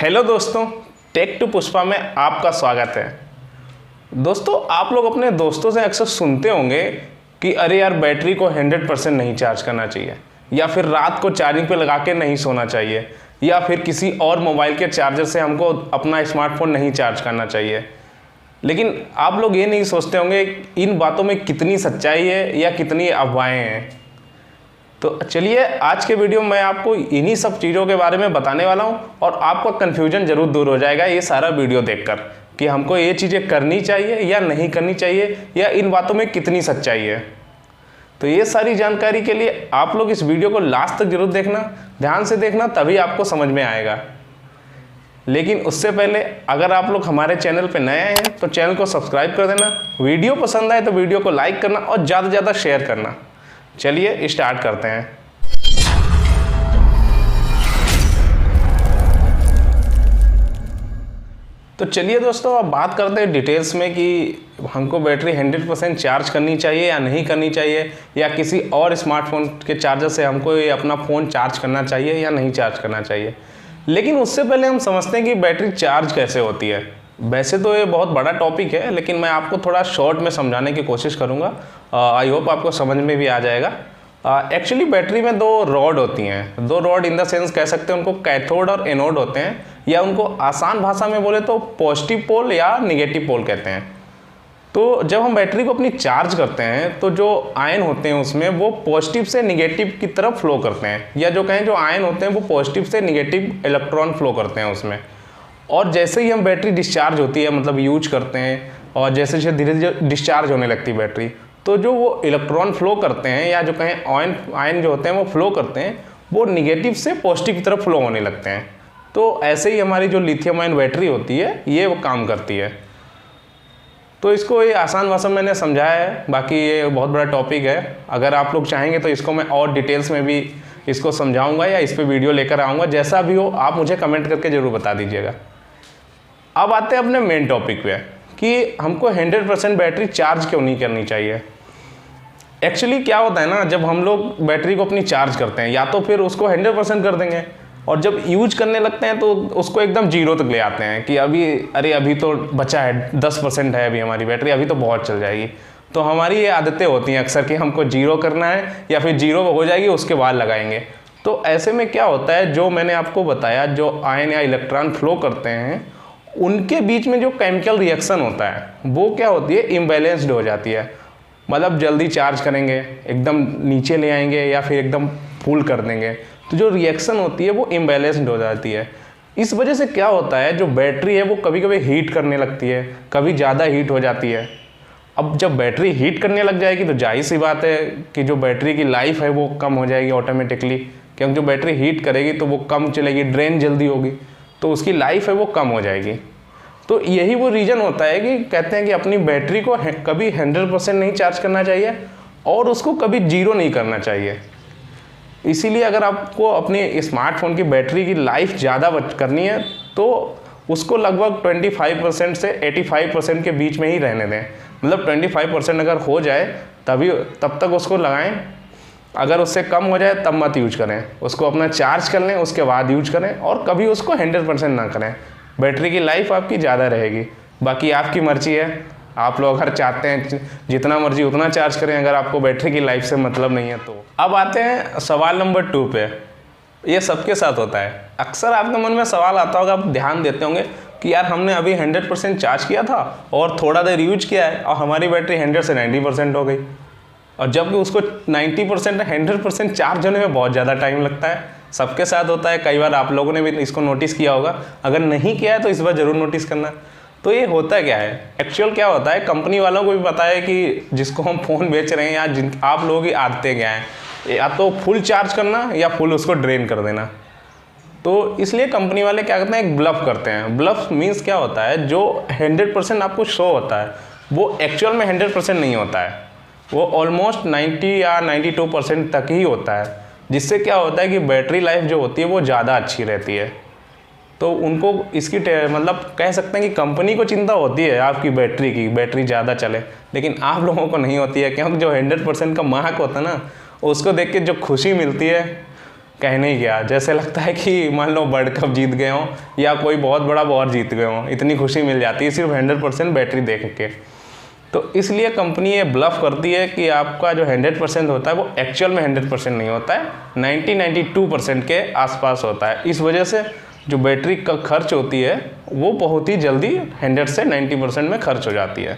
Hello दोस्तों, take to Pushpa में आपका स्वागत है। दोस्तों, आप लोग अपने दोस्तों से अक्सर सुनते होंगे कि अरे यार बैटरी को 100% नहीं चार्ज करना चाहिए, या फिर रात को चार्जिंग पे लगा के नहीं सोना चाहिए, या फिर किसी और मोबाइल के चार्जर से हमको अपना स्मार्टफोन नहीं चार्ज करना चाहिए। लेकिन आप लोग ये नहीं सोचते होंगे इन बातों में कितनी सच्चाई है या कितनी अफवाहें हैं। तो चलिए आज के वीडियो में मैं आपको इन्हीं सब चीज़ों के बारे में बताने वाला हूं और आपका कन्फ्यूजन ज़रूर दूर हो जाएगा ये सारा वीडियो देखकर कि हमको ये चीज़ें करनी चाहिए या नहीं करनी चाहिए, या इन बातों में कितनी सच्चाई है। तो ये सारी जानकारी के लिए आप लोग इस वीडियो को लास्ट तक जरूर देखना, ध्यान से देखना, तभी आपको समझ में आएगा। लेकिन उससे पहले अगर आप लोग हमारे चैनल पर नए हैं तो चैनल को सब्सक्राइब कर देना, वीडियो पसंद आए तो वीडियो को लाइक करना और ज़्यादा से ज़्यादा शेयर करना। चलिए स्टार्ट करते हैं। तो चलिए दोस्तों, अब बात करते हैं डिटेल्स में कि हमको बैटरी 100% चार्ज करनी चाहिए या नहीं करनी चाहिए, या किसी और स्मार्टफोन के चार्जर से हमको ये अपना फ़ोन चार्ज करना चाहिए या नहीं चार्ज करना चाहिए। लेकिन उससे पहले हम समझते हैं कि बैटरी चार्ज कैसे होती है। वैसे तो ये बहुत बड़ा टॉपिक है, लेकिन मैं आपको थोड़ा शॉर्ट में समझाने की कोशिश करूँगा। आई होप आपको समझ में भी आ जाएगा। एक्चुअली बैटरी में दो रॉड होती हैं, दो रॉड इन द सेंस कह सकते हैं, उनको कैथोड और एनोड होते हैं, या उनको आसान भाषा में बोले तो पॉजिटिव पोल या निगेटिव पोल कहते हैं। तो जब हम बैटरी को अपनी चार्ज करते हैं तो जो आयन होते हैं उसमें वो पॉजिटिव से निगेटिव की तरफ फ्लो करते हैं, या जो कहें जो आयन होते हैं वो पॉजिटिव से निगेटिव इलेक्ट्रॉन फ्लो करते हैं उसमें। और जैसे ही हम बैटरी डिस्चार्ज होती है, मतलब यूज करते हैं, और जैसे जैसे धीरे धीरे डिस्चार्ज होने लगती है बैटरी, तो जो वो इलेक्ट्रॉन फ्लो करते हैं, या जो कहें आयन जो होते हैं वो फ्लो करते हैं, वो निगेटिव से पॉजिटिव की तरफ फ्लो होने लगते हैं। तो ऐसे ही हमारी जो लिथियम आयन बैटरी होती है ये वो काम करती है। तो इसको ये आसान भाषा में मैंने समझाया है, बाकी ये बहुत बड़ा टॉपिक है। अगर आप लोग चाहेंगे तो इसको मैं और डिटेल्स में भी इसको समझाऊँगा या इस पर वीडियो लेकर आऊँगा। जैसा भी हो आप मुझे कमेंट करके ज़रूर बता दीजिएगा। अब आते हैं अपने मेन टॉपिक पे कि हमको 100% बैटरी चार्ज क्यों नहीं करनी चाहिए। एक्चुअली क्या होता है ना, जब हम लोग बैटरी को अपनी चार्ज करते हैं, या तो फिर उसको 100% कर देंगे, और जब यूज करने लगते हैं तो उसको एकदम जीरो तक ले आते हैं कि अभी तो बचा है, 10% है अभी हमारी बैटरी, अभी तो बहुत चल जाएगी। तो हमारी ये आदतें होती हैं अक्सर कि हमको जीरो करना है, या फिर जीरो हो जाएगी उसके बाद लगाएंगे। तो ऐसे में क्या होता है, जो मैंने आपको बताया, जो आयन या इलेक्ट्रॉन फ्लो करते हैं उनके बीच में जो केमिकल रिएक्शन होता है वो क्या होती है, इम्बैलेंस्ड हो जाती है। मतलब जल्दी चार्ज करेंगे, एकदम नीचे ले आएंगे, या फिर एकदम फुल कर देंगे, तो जो रिएक्शन होती है वो इम्बैलेंस्ड हो जाती है। इस वजह से क्या होता है, जो बैटरी है वो कभी कभी हीट करने लगती है, कभी ज़्यादा हीट हो जाती है। अब जब बैटरी हीट करने लग जाएगी तो जाहिर सी बात है कि जो बैटरी की लाइफ है वो कम हो जाएगी ऑटोमेटिकली, क्योंकि जो बैटरी हीट करेगी तो वो कम चलेगी, ड्रेन जल्दी होगी, तो उसकी लाइफ है वो कम हो जाएगी। तो यही वो रीज़न होता है कि कहते हैं कि अपनी बैटरी को कभी 100% नहीं चार्ज करना चाहिए और उसको कभी जीरो नहीं करना चाहिए। इसीलिए अगर आपको अपने स्मार्टफोन की बैटरी की लाइफ ज़्यादा करनी है तो उसको लगभग 25% से 85% के बीच में ही रहने दें। मतलब 25% अगर हो जाए तब तक उसको लगाएं। अगर उससे कम हो जाए तब मत यूज करें, उसको अपना चार्ज कर लें, उसके बाद यूज करें, और कभी उसको 100% ना करें। बैटरी की लाइफ आपकी ज़्यादा रहेगी। बाकी आपकी मर्जी है, आप लोग अगर चाहते हैं जितना मर्जी उतना चार्ज करें, अगर आपको बैटरी की लाइफ से मतलब नहीं है तो। अब आते हैं सवाल नंबर 2 पे। ये सबके साथ होता है। अक्सर आपके मन में सवाल आता होगा, आप ध्यान देते होंगे कि यार हमने अभी 100% चार्ज किया था और थोड़ा देर यूज किया है और हमारी बैटरी 100 से 90% हो गई, और जबकि उसको 90% 100% चार्ज होने में बहुत ज़्यादा टाइम लगता है। सबके साथ होता है, कई बार आप लोगों ने भी इसको नोटिस किया होगा। अगर नहीं किया है तो इस बार ज़रूर नोटिस करना। तो ये होता क्या है, एक्चुअल क्या होता है, कंपनी वालों को भी पता है कि जिसको हम फ़ोन बेच रहे हैं या आप लोगों की आदतें क्या हैं, या तो फुल चार्ज करना या फुल उसको ड्रेन कर देना। तो इसलिए कंपनी वाले क्या करते हैं, एक ब्लफ करते हैं। ब्लफ मीन्स क्या होता है, जो 100% आपको शो होता है वो एक्चुअल में 100% नहीं होता है, वो ऑलमोस्ट 90 या 92% तक ही होता है। जिससे क्या होता है कि बैटरी लाइफ जो होती है वो ज़्यादा अच्छी रहती है। तो उनको इसकी मतलब कह सकते हैं कि कंपनी को चिंता होती है आपकी बैटरी ज़्यादा चले, लेकिन आप लोगों को नहीं होती है, क्योंकि जो 100% का महक होता है ना, उसको देख के जो खुशी मिलती है कहने ही गया, जैसे लगता है कि मान लो वर्ल्ड कप जीत गए हों या कोई बहुत बड़ा वॉर जीत गए हों, इतनी खुशी मिल जाती है सिर्फ 100% बैटरी देख के। तो इसलिए कंपनी ये ब्लफ करती है कि आपका जो 100% होता है वो एक्चुअल में 100% नहीं होता है, 90-92% के आसपास होता है। इस वजह से जो बैटरी का खर्च होती है वो बहुत ही जल्दी 100 से 90% में खर्च हो जाती है।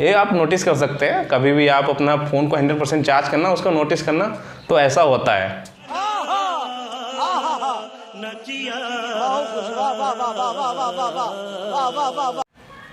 ये आप नोटिस कर सकते हैं, कभी भी आप अपना फ़ोन को 100% चार्ज करना, उसको नोटिस करना, तो ऐसा होता है।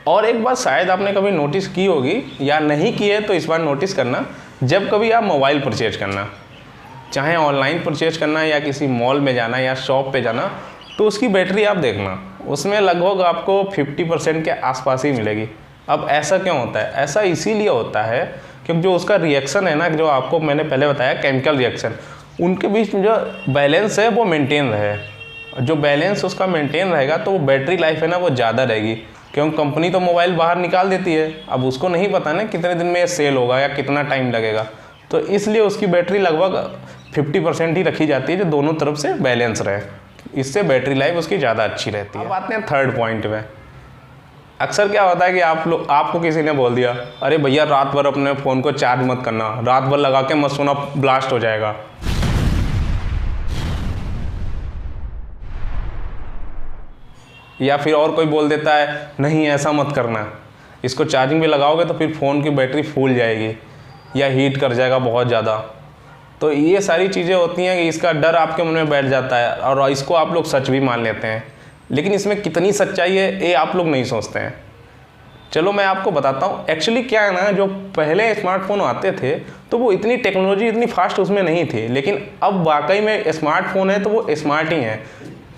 और एक बात शायद आपने कभी नोटिस की होगी या नहीं की है तो इस बार नोटिस करना, जब कभी आप मोबाइल परचेज करना, चाहे ऑनलाइन परचेज करना या किसी मॉल में जाना या शॉप पे जाना, तो उसकी बैटरी आप देखना, उसमें लगभग आपको 50% के आसपास ही मिलेगी। अब ऐसा क्यों होता है? ऐसा इसीलिए होता है क्योंकि जो उसका रिएक्शन है ना, जो आपको मैंने पहले बताया केमिकल रिएक्शन, उनके बीच में जो बैलेंस है वो मेंटेन रहे। जो बैलेंस उसका मेंटेन रहेगा तो वो बैटरी लाइफ है ना वो ज़्यादा रहेगी, क्योंकि कंपनी तो मोबाइल बाहर निकाल देती है, अब उसको नहीं पता ना कितने दिन में ये सेल होगा या कितना टाइम लगेगा, तो इसलिए उसकी बैटरी लगभग 50% ही रखी जाती है जो दोनों तरफ से बैलेंस रहे, इससे बैटरी लाइफ उसकी ज़्यादा अच्छी रहती है। अब आते हैं थर्ड पॉइंट में। अक्सर क्या होता है कि आपको किसी ने बोल दिया, अरे भैया रात भर अपने फ़ोन को चार्ज मत करना, रात भर लगा के मत सोना, ब्लास्ट हो जाएगा। या फिर और कोई बोल देता है, नहीं ऐसा मत करना, इसको चार्जिंग में लगाओगे तो फिर फ़ोन की बैटरी फूल जाएगी या हीट कर जाएगा बहुत ज़्यादा। तो ये सारी चीज़ें होती हैं कि इसका डर आपके मन में बैठ जाता है और इसको आप लोग सच भी मान लेते हैं, लेकिन इसमें कितनी सच्चाई है ये आप लोग नहीं सोचते हैं। चलो मैं आपको बताता हूँ। एक्चुअली क्या है ना, जो पहले स्मार्टफोन आते थे तो वो इतनी टेक्नोलॉजी इतनी फास्ट उसमें नहीं थी, लेकिन अब वाकई में स्मार्टफोन है तो वो स्मार्ट ही है।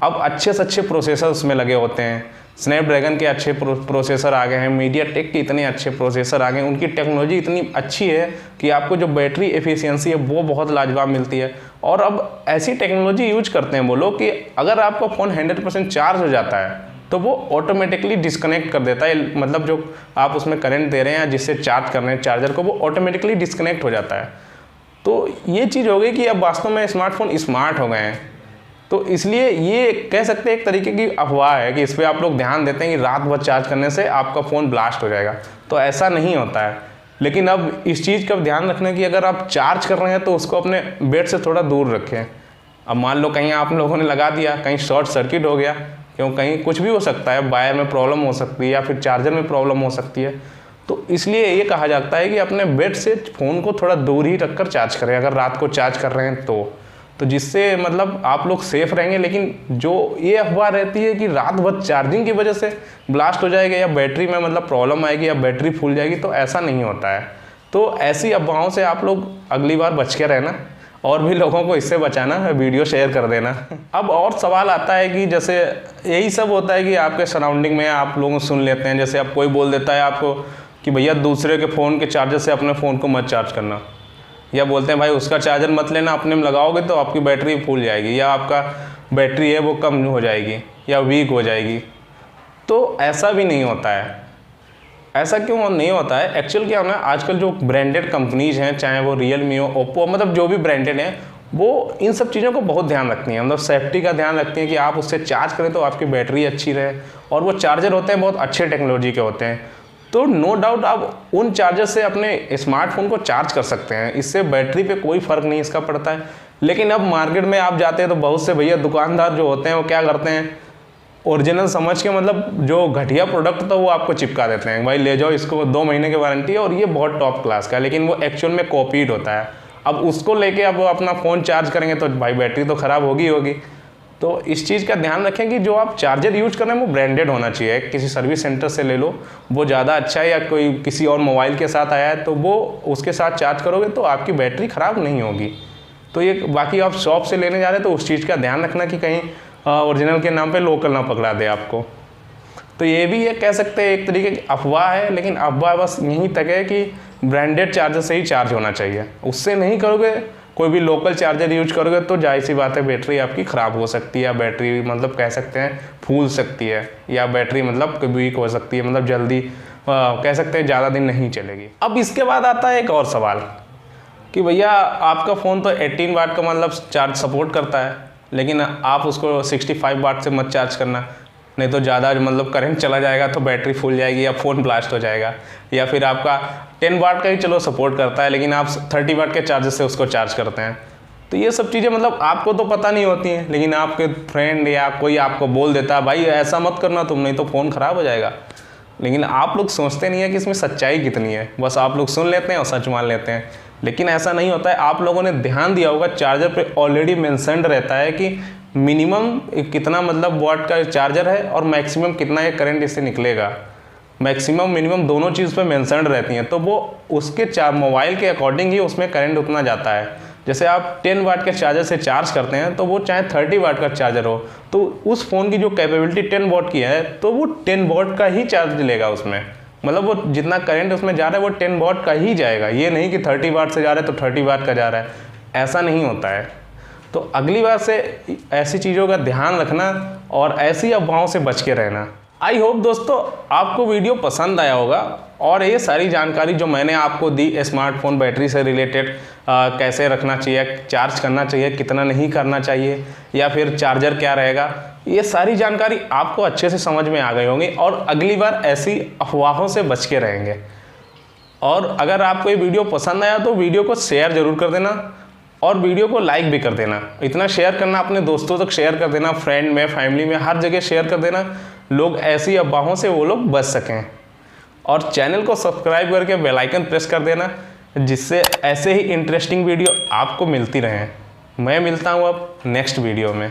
अब अच्छे से अच्छे प्रोसेसर उसमें लगे होते हैं, स्नैपड्रैगन के अच्छे प्रोसेसर आ गए हैं, मीडियाटेक के इतने अच्छे प्रोसेसर आ गए हैं, उनकी टेक्नोलॉजी इतनी अच्छी है कि आपको जो बैटरी एफिशिएंसी है वो बहुत लाजवाब मिलती है। और अब ऐसी टेक्नोलॉजी यूज करते हैं वो लोग कि अगर आपका फ़ोन 100% चार्ज हो जाता है तो वो ऑटोमेटिकली डिस्कनेक्ट कर देता है, मतलब जो आप उसमें करंट दे रहे हैं जिससे चार्ज कर रहे हैं चार्जर को, वो ऑटोमेटिकली डिस्कनेक्ट हो जाता है। तो ये चीज़ हो गई कि अब वास्तव में स्मार्टफोन स्मार्ट हो गए हैं। तो इसलिए ये कह सकते हैं एक तरीके की अफवाह है कि इस पर आप लोग ध्यान देते हैं कि रात भर चार्ज करने से आपका फ़ोन ब्लास्ट हो जाएगा, तो ऐसा नहीं होता है। लेकिन अब इस चीज़ का ध्यान रखना कि अगर आप चार्ज कर रहे हैं तो उसको अपने बेड से थोड़ा दूर रखें। अब मान लो कहीं आप लोगों ने लगा दिया, कहीं शॉर्ट सर्किट हो गया, क्यों कहीं कुछ भी हो सकता है, वायर में प्रॉब्लम हो सकती है या फिर चार्जर में प्रॉब्लम हो सकती है, तो इसलिए ये कहा जाता है कि अपने बेड से फ़ोन को थोड़ा दूर ही रखकर चार्ज करें अगर रात को चार्ज कर रहे हैं तो जिससे मतलब आप लोग सेफ रहेंगे। लेकिन जो ये अफवाह रहती है कि रात भर चार्जिंग की वजह से ब्लास्ट हो जाएगा या बैटरी में मतलब प्रॉब्लम आएगी या बैटरी फूल जाएगी, तो ऐसा नहीं होता है। तो ऐसी अफवाहों से आप लोग अगली बार बच के रहना और भी लोगों को इससे बचाना, वीडियो शेयर कर देना। अब और सवाल आता है कि जैसे यही सब होता है कि आपके सराउंडिंग में आप लोग सुन लेते हैं, जैसे अब कोई बोल देता है आपको कि भैया दूसरे के फ़ोन के चार्जर से अपने फ़ोन को मत चार्ज करना, या बोलते हैं भाई उसका चार्जर मत लेना, अपने में लगाओगे तो आपकी बैटरी फूल जाएगी या आपका बैटरी है वो कम हो जाएगी या वीक हो जाएगी। तो ऐसा भी नहीं होता है। ऐसा क्यों नहीं होता है? एक्चुअल क्या होना है, आजकल जो ब्रांडेड कंपनीज हैं, चाहे वो रियलमी हो, ओप्पो, मतलब जो भी ब्रांडेड हैं, वो इन सब चीज़ों को बहुत ध्यान रखती हैं, मतलब सेफ्टी का ध्यान रखती हैं कि आप उससे चार्ज करें तो आपकी बैटरी अच्छी रहे। और वो चार्जर होते हैं बहुत अच्छे टेक्नोलॉजी के होते हैं, तो नो डाउट आप उन चार्जर से अपने स्मार्टफोन को चार्ज कर सकते हैं, इससे बैटरी पे कोई फ़र्क नहीं इसका पड़ता है। लेकिन अब मार्केट में आप जाते हैं तो बहुत से भैया दुकानदार जो होते हैं वो क्या करते हैं, ओरिजिनल समझ के मतलब जो घटिया प्रोडक्ट था वो आपको चिपका देते हैं, भाई ले जाओ इसको 2 महीने की वारंटी है और ये बहुत टॉप क्लास का है, लेकिन वो एक्चुअल में कॉपीड होता है। अब उसको लेके अब अपना फ़ोन चार्ज करेंगे तो भाई बैटरी तो ख़राब होगी। तो इस चीज़ का ध्यान रखें कि जो आप चार्जर यूज कर रहे हैं वो ब्रांडेड होना चाहिए, किसी सर्विस सेंटर से ले लो वो ज़्यादा अच्छा है, या कोई किसी और मोबाइल के साथ आया है तो वो उसके साथ चार्ज करोगे तो आपकी बैटरी ख़राब नहीं होगी। तो ये बाकी आप शॉप से लेने जा रहे हैं तो उस चीज़ का ध्यान रखना कि कहीं ओरिजिनल के नाम पे लोकल ना पकड़ा दे आपको। तो ये भी ये कह सकते हैं एक तरीके की अफवाह है, लेकिन अफवाह बस यहीं तक है कि ब्रांडेड चार्जर से ही चार्ज होना चाहिए, उससे नहीं करोगे, कोई भी लोकल चार्जर यूज करोगे तो जाहिर सी बात है बैटरी आपकी ख़राब हो सकती है, या बैटरी मतलब कह सकते हैं फूल सकती है, या बैटरी मतलब वीक हो सकती है, मतलब जल्दी कह सकते हैं ज़्यादा दिन नहीं चलेगी। अब इसके बाद आता है एक और सवाल, कि भैया आपका फ़ोन तो 18 वाट का मतलब चार्ज सपोर्ट करता है, लेकिन आप उसको 65 वाट से मत चार्ज करना, नहीं तो ज़्यादा मतलब करंट चला जाएगा तो बैटरी फूल जाएगी या फ़ोन ब्लास्ट हो जाएगा। या फिर आपका 10 वाट का ही चलो सपोर्ट करता है, लेकिन आप 30 वाट के चार्जर से उसको चार्ज करते हैं। तो ये सब चीज़ें मतलब आपको तो पता नहीं होती हैं, लेकिन आपके फ्रेंड या कोई आपको बोल देता है भाई ऐसा मत करना तुम, नहीं तो फ़ोन ख़राब हो जाएगा। लेकिन आप लोग सोचते नहीं है कि इसमें सच्चाई कितनी है, बस आप लोग सुन लेते हैं और सच मान लेते हैं। लेकिन ऐसा नहीं होता है। आप लोगों ने ध्यान दिया होगा चार्जर पे ऑलरेडी मेंशन्ड रहता है कि मिनिमम कितना मतलब वॉट का चार्जर है और मैक्सिमम कितना ये करंट इससे निकलेगा। मैक्सिमम मिनिमम दोनों चीज़ पे मेंशन्ड रहती हैं, तो वो उसके मोबाइल के अकॉर्डिंग ही उसमें करंट उतना जाता है। जैसे आप 10 वाट के चार्जर से चार्ज करते हैं तो वो चाहे 30 वाट का चार्जर हो, तो उस फ़ोन की जो कैपेबिलिटी 10 वाट की है तो वो 10 वाट का ही चार्ज लेगा उसमें। मतलब वो जितना करंट उसमें जा रहा है वो 10 वाट का ही जाएगा। ये नहीं कि 30 वाट से जा रहा है तो 30 वाट का जा रहा है, ऐसा नहीं होता है। तो अगली बार से ऐसी चीज़ों का ध्यान रखना और ऐसी अफवाहों से बच के रहना। आई होप दोस्तों आपको वीडियो पसंद आया होगा और ये सारी जानकारी जो मैंने आपको दी स्मार्टफोन बैटरी से रिलेटेड, कैसे रखना चाहिए, चार्ज करना चाहिए, कितना नहीं करना चाहिए, या फिर चार्जर क्या रहेगा, ये सारी जानकारी आपको अच्छे से समझ में आ गई होंगी और अगली बार ऐसी अफवाहों से बच के रहेंगे। और अगर आपको ये वीडियो पसंद आया तो वीडियो को शेयर ज़रूर कर देना और वीडियो को लाइक भी कर देना। इतना शेयर करना, अपने दोस्तों तक शेयर कर देना, फ्रेंड में, फैमिली में, हर जगह शेयर कर देना, लोग ऐसी अफवाहों से वो लोग बच सकें। और चैनल को सब्सक्राइब करके बेल आइकन प्रेस कर देना, जिससे ऐसे ही इंटरेस्टिंग वीडियो आपको मिलती रहें। मैं मिलता हूँ अब नेक्स्ट वीडियो में।